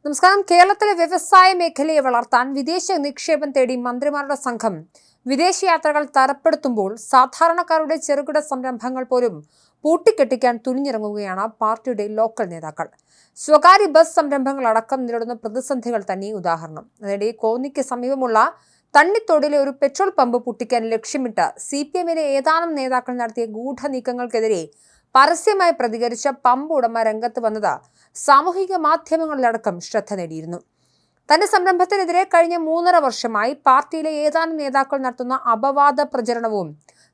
നമസ്കാരം. കേരളത്തിലെ വ്യവസായ മേഖലയെ വളർത്താൻ വിദേശ നിക്ഷേപം തേടി മന്ത്രിമാരുടെ സംഘം വിദേശയാത്രകൾ തരപ്പെടുത്തുമ്പോൾ സാധാരണക്കാരുടെ ചെറുകിട സംരംഭങ്ങൾ പോലും പൂട്ടിക്കെട്ടിക്കാൻ തുനിഞ്ഞിറങ്ങുകയാണ് പാർട്ടിയുടെ ലോക്കൽ നേതാക്കൾ. സ്വകാര്യ ബസ് സംരംഭങ്ങൾ അടക്കം നേരിടുന്ന പ്രതിസന്ധികൾ തന്നെ ഉദാഹരണം. അതിനിടെ കോന്നിക്ക് സമീപമുള്ള തണ്ണിത്തോടിലെ ഒരു പെട്രോൾ പമ്പ് പൊട്ടിക്കാൻ ലക്ഷ്യമിട്ട് CPM-ലെ ഏതാനും നേതാക്കൾ നടത്തിയ ഗൂഢനീക്കങ്ങൾക്കെതിരെ പരസ്യമായി പ്രതികരിച്ച പമ്പ് ഉടമ രംഗത്ത് വന്നത് സാമൂഹിക മാധ്യമങ്ങളിലടക്കം ശ്രദ്ധ നേടിയിരുന്നു. തന്റെ സംരംഭത്തിനെതിരെ കഴിഞ്ഞ 3.5 വർഷമായി പാർട്ടിയിലെ ഏതാനും നേതാക്കൾ നടത്തുന്ന അപവാദ പ്രചരണവും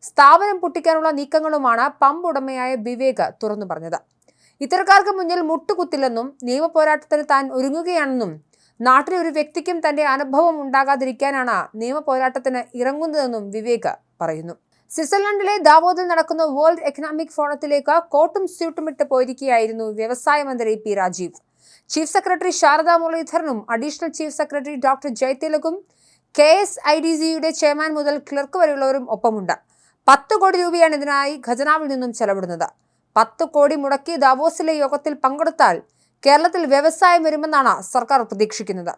സ്ഥാപനം പൊട്ടിക്കാനുള്ള നീക്കങ്ങളുമാണ് പമ്പ് ഉടമയായ വിവേക് തുറന്നു പറഞ്ഞത്. ഇത്തരക്കാർക്ക് മുന്നിൽ മുട്ടുകുത്തില്ലെന്നും നിയമ പോരാട്ടത്തിന് താൻ ഒരുങ്ങുകയാണെന്നും നാട്ടിലെ ഒരു വ്യക്തിക്കും തന്റെ അനുഭവം ഉണ്ടാകാതിരിക്കാനാണ് നിയമ പോരാട്ടത്തിന് ഇറങ്ങുന്നതെന്നും വിവേക് പറയുന്നു. സ്വിറ്റ്സർലൻഡിലെ ദാവോസിൽ നടക്കുന്ന വേൾഡ് എക്കണോമിക് ഫോറത്തിലേക്ക് കോട്ടും സ്യൂട്ടും ഇട്ട് പോയിരിക്കുകയായിരുന്നു വ്യവസായ മന്ത്രി P. Rajeev. Chief secretary Sharada മുരളീധരനും അഡീഷണൽ ചീഫ് സെക്രട്ടറി ഡോക്ടർ ജയതിലകും KSIDCയുടെ ചെയർമാൻ മുതൽ ക്ലർക്ക് വരെയുള്ളവരും ഒപ്പമുണ്ട്. 10 കോടി രൂപയാണ് ഇതിനായി ഖജനാവിൽ നിന്നും ചെലവിടുന്നത്. 10 കോടി മുടക്കി ദാവോസിലെ യോഗത്തിൽ പങ്കെടുത്താൽ കേരളത്തിൽ വ്യവസായം വരുമെന്നാണ് സർക്കാർ പ്രതീക്ഷിക്കുന്നത്.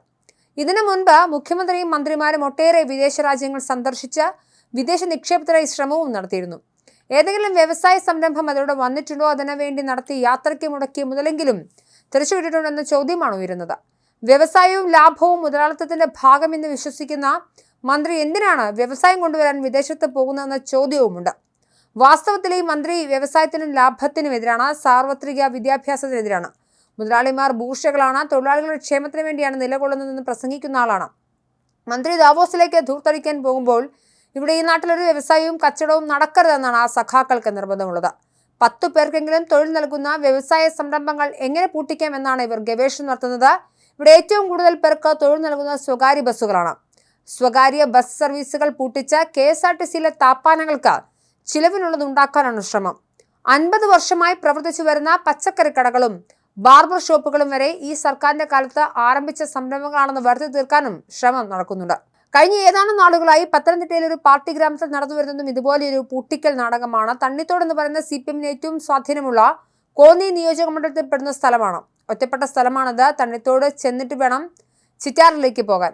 ഇതിനു മുൻപ് മുഖ്യമന്ത്രിയും മന്ത്രിമാരും ഒട്ടേറെ വിദേശ രാജ്യങ്ങൾ സന്ദർശിച്ച് വിദേശ നിക്ഷേപത്തിനായി ശ്രമവും നടത്തിയിരുന്നു. ഏതെങ്കിലും വ്യവസായ സംരംഭം അതിലൂടെ വന്നിട്ടുണ്ടോ? അതിനു വേണ്ടി നടത്തി യാത്രയ്ക്ക് മുടക്കിയ മുതലെങ്കിലും തിരിച്ചുകിട്ടിയിട്ടുണ്ടോ എന്ന ചോദ്യമാണ് ഉയരുന്നത്. വ്യവസായവും ലാഭവും മുതലാളിത്തത്തിന്റെ ഭാഗമെന്ന് വിശ്വസിക്കുന്ന മന്ത്രി എന്തിനാണ് വ്യവസായം കൊണ്ടുവരാൻ വിദേശത്ത് പോകുന്നതെന്ന ചോദ്യവുമുണ്ട്. വാസ്തവത്തിൽ ഈ മന്ത്രി വ്യവസായത്തിനും ലാഭത്തിനും എതിരാണ്, സാർവത്രിക വിദ്യാഭ്യാസത്തിനെതിരാണ്. മുതലാളിമാർ ബൂർഷകളാണ്, തൊഴിലാളികളുടെ ക്ഷേമത്തിന് വേണ്ടിയാണ് നിലകൊള്ളുന്നതെന്ന് പ്രസംഗിക്കുന്ന ആളാണ്. മന്ത്രി ദാവോസിലേക്ക് ധൂർത്തടിക്കാൻ പോകുമ്പോൾ ഇവിടെ ഈ നാട്ടിലൊരു വ്യവസായവും കച്ചവടവും നടക്കരുതെന്നാണ് ആ സഖാക്കൾക്ക് നിർബന്ധമുള്ളത്. 10 പേർക്കെങ്കിലും തൊഴിൽ നൽകുന്ന വ്യവസായ സംരംഭങ്ങൾ എങ്ങനെ പൂട്ടിക്കാമെന്നാണ് ഇവർ ഗവേഷണം നടത്തുന്നത്. ഇവിടെ ഏറ്റവും കൂടുതൽ പേർക്ക് തൊഴിൽ നൽകുന്ന സ്വകാര്യ ബസ്സുകളാണ്. സ്വകാര്യ ബസ് സർവീസുകൾ പൂട്ടിച്ച് KSRTCയിലെ താപ്പാനങ്ങൾക്ക് ചിലവിനുള്ളത് ഉണ്ടാക്കാനാണ് ശ്രമം. 50 വർഷമായി പ്രവർത്തിച്ചു വരുന്ന പച്ചക്കറി കടകളും ബാർബർ ഷോപ്പുകളും വരെ ഈ സർക്കാരിന്റെ കാലത്ത് ആരംഭിച്ച സംരംഭങ്ങളാണെന്ന് വരുത്തി തീർക്കാനും ശ്രമം നടക്കുന്നുണ്ട്. കഴിഞ്ഞ ഏതാനും നാളുകളായി പത്തനംതിട്ടയിലെ ഒരു പാർട്ടി ഗ്രാമത്തിൽ നടന്നു വരുന്നതും ഇതുപോലെയൊരു പൂട്ടിക്കൽ നാടകമാണ്. തണ്ണിത്തോട് എന്ന് പറയുന്ന CPM-ന് ഏറ്റവും സ്വാധീനമുള്ള കോന്നി നിയോജക മണ്ഡലത്തിൽ പെടുന്ന സ്ഥലമാണ്. ഒറ്റപ്പെട്ട സ്ഥലമാണത്. തണ്ണിത്തോട് ചെന്നിട്ട് വേണം ചിറ്റാറിലേക്ക് പോകാൻ.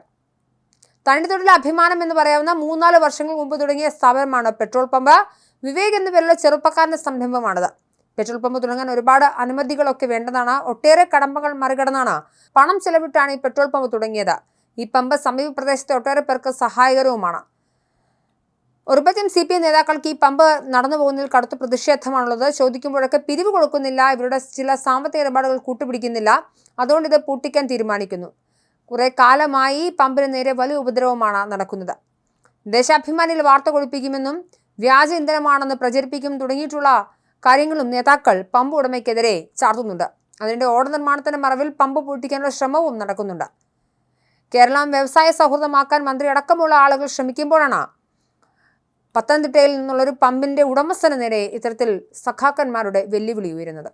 തണ്ണിത്തോടിലെ അഭിമാനം എന്ന് പറയാവുന്ന 3-4 വർഷങ്ങൾ മുമ്പ് തുടങ്ങിയ സ്ഥാപനമാണ് പെട്രോൾ പമ്പ്. വിവേക് എന്ന പേരുള്ള ചെറുപ്പക്കാരന്റെ സംരംഭമാണിത്. പെട്രോൾ പമ്പ് തുടങ്ങാൻ ഒരുപാട് അനുമതികളൊക്കെ വേണ്ടതാണ്. ഒട്ടേറെ കടമ്പകൾ മറികടന്നാണ്, പണം ചെലവിട്ടാണ് ഈ പെട്രോൾ പമ്പ് തുടങ്ങിയത്. ഈ പമ്പ് സമീപ പ്രദേശത്തെ ഒട്ടേറെ പേർക്ക് സഹായകരവുമാണ്. ഒരുപറ്റം CPM നേതാക്കൾക്ക് ഈ പമ്പ് നടന്നു പോകുന്നതിൽ കടുത്ത പ്രതിഷേധമാണുള്ളത്. ചോദിക്കുമ്പോഴൊക്കെ പിരിവ് കൊടുക്കുന്നില്ല, ഇവരുടെ ചില സാമ്പത്തിക ഇടപാടുകൾ കൂട്ടുപിടിക്കുന്നില്ല, അതുകൊണ്ട് ഇത് പൂട്ടിക്കാൻ തീരുമാനിക്കുന്നു. കുറെ കാലമായി പമ്പിന് നേരെ വലിയ ഉപദ്രവമാണ് നടക്കുന്നത്. ദേശാഭിമാനിയിൽ വാർത്ത കൊടുപ്പിക്കുമെന്നും വ്യാജ ഇന്ധനമാണെന്ന് പ്രചരിപ്പിക്കും തുടങ്ങിയിട്ടുള്ള കാര്യങ്ങളും നേതാക്കൾ പമ്പ് ഉടമയ്ക്കെതിരെ ചാർത്തുന്നുണ്ട്. അതിന്റെ ഓർഡർ നിർമ്മാണത്തിന്റെ മറവിൽ പമ്പ് പൂട്ടിക്കാനുള്ള ശ്രമവും നടക്കുന്നുണ്ട്. കേരളം വ്യവസായ സൗഹൃദമാക്കാൻ മന്ത്രി അടക്കമുള്ള ആളുകൾ ശ്രമിക്കുമ്പോഴാണ് പത്തനംതിട്ടയിൽ നിന്നുള്ളൊരു പമ്പിന്റെ ഉടമസ്ഥന് നേരെ ഇത്തരത്തിൽ സഖാക്കന്മാരുടെ വെല്ലുവിളി ഉയരുന്നത്.